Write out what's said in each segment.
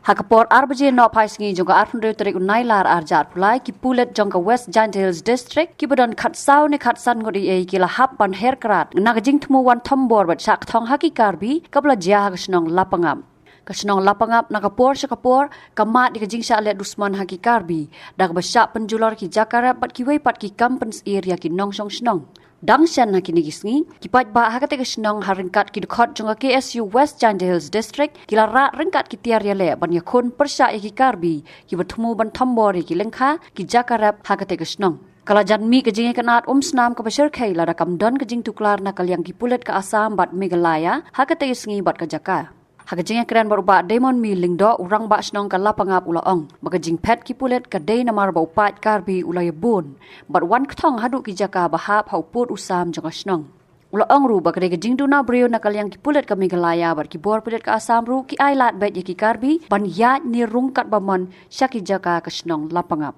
Hakapor arbije no paisingi jonga arhundre tarik unailar arjar pulai ki pulet jonga West Giant Hills District ki bodon khat sau ne khat san ngodi e ki la hap ban herkrat nagajing tmu wan thombor bat sak thong haki karbi kabla jia hagsnong lapangam kasnong lapangap nakapor sakapor kamat di kajing sa let dusman haki karbi dag basyak penjular ki jakara bat ki wei pat ki kampens area ki nongsong snong Dangshan na kinigisngi, kipat ba hakate kasnong haringkat ki dekat jonga KSU West Giant Hills District, kila ra ringkat ki tiar yale ban yakun persya ki karbi, ki bertemu ban thambori ki lengkha, ki jakarap hakate kasnong. Kala janmi kajing kanat snam ka basir khai la rakam don kajing tuklar na kalyang ki pulet ka Assam bat Meghalaya, hakate isngi bat ka jaka. Hakajing keren baruba Demon Mi lingdo urang ba snong ka lapangap ulaong magajing pet ki pulet ka day namar ba upat karbi ulay bun bat wan kthong hadu ki jaka bahap hauput usam jong snong ulaong ru ba kajing duna brio na kalyang ki pulet ka Meghalaya bat ki bor pulet ka Assam ru ki ailat bet ki karbi ban ya ni rungkat bamon syaki jaka ka snong lapangap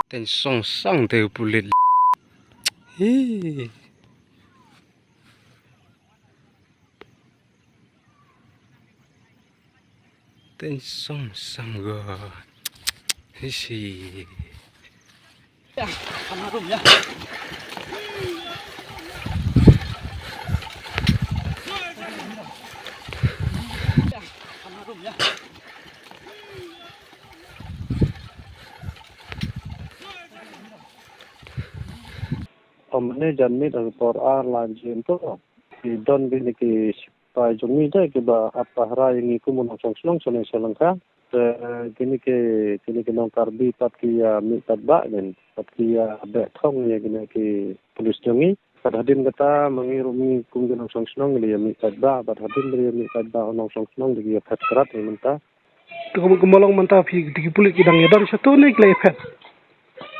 ten song sang te pulet ten song sang go hisi ya kamarum ya kamarum ya हमने जन्मित और are line तो don bini ki pa jumi da ki ba apahra ini kumun song sone selangka kini ke nong karbi pat ki mi pat ba den pat ki be thong ye kini ki polis jongi pat hadin kata mengirumi kum song li mi pat ba pat hadin li mi pat ba nong song li phat karat ni menta to kumalong manta phi ki pulit ki dang yadan sato ne klai phet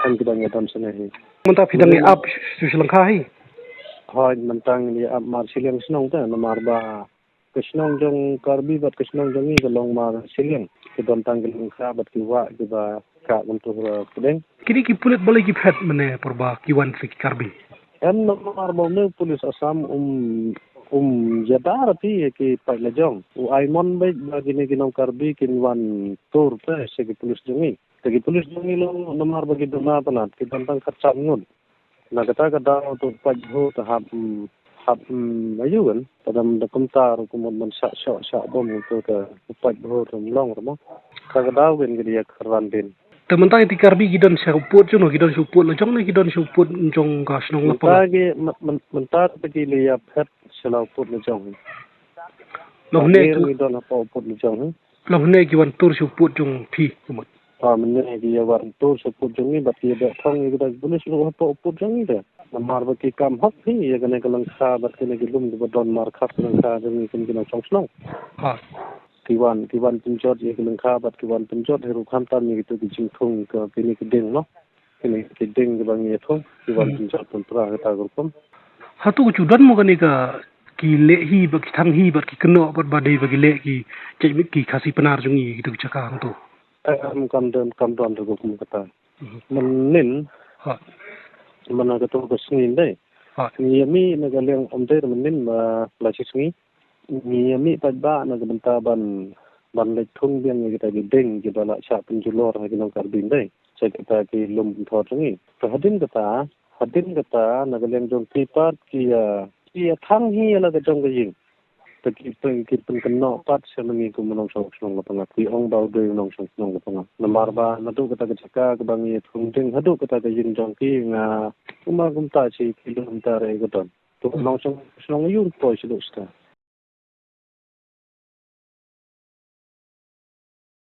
an ki dang yadan sene hi manta phi dang ap selangka hi Hoi mentang ni mar siling snong ta namar ba kisnong jong karbi bat kisnong jongi galong mar siling ki don tanggal kha bat ki wa ki ba ka untuk pudeng kini ki pulit boleh ki phet mane porba ki wan ki karbi en namar ba ne polis Assam jadar ti ki paila jong u aimon ba gini ginong karbi kin wan tur pe se ki polis jongi lo namar ba ki dona panat ki don tang khatsa ngun na kata untuk pajho ta hab ayugan padam da kumtar kumon man sha bom to ka pajho rum long rum ka daw gen gidi kharan din tementai ti karbi gidon saput jono gidon suput lo jong ne gidon suput jong ka snong pa ge mentar ti liya phet selaw put lo jong lo ne gidon apa put lo jong lo ne ki wan tur suput jong phi kumot mene ki wan tur suput jongi bat ki be thong ni da bunis lo apa put jongi da namar ba ki kam hak hi ye gane kalang sa bat ki ne lum ba don mar khap kalang sa jongi kin kin chong snong ha kiwan pinjot ye kalang kha bat kiwan pinjot heru kham tan ni to ki jing thong ka kini ki ding no kini ki ding ki bang ye thong kiwan pinjot pun pra ta gurkom hatu ku dan mo gani ka ki le hi ba ki thang hi ba ki kno ba ba dei ba ki le ki chei mi ki khasi panar jongi ki chaka ang to kam don to gum kata menin ha mana ka to besngin dai ha ni mi na ga leng om dai menin ma la chisngi ni mi pa ba na ga banta ban le thung biang ni ta gi ding gi bala cha pin julor ha gi nong kar bin dai che ta ki lum thor jongi to hadin kata na ga leng jong ti pat ki thang hi la ga jong ga yin ki pen kan no pat semani ku monong song la panga ki ong bau de nong song la panga namar ba na tu kata ka ka bang ye thung ding hadu kata ka yin jong ki nga kuma gum ta chi ki lum ta re ga don to nong song yun po chi do sta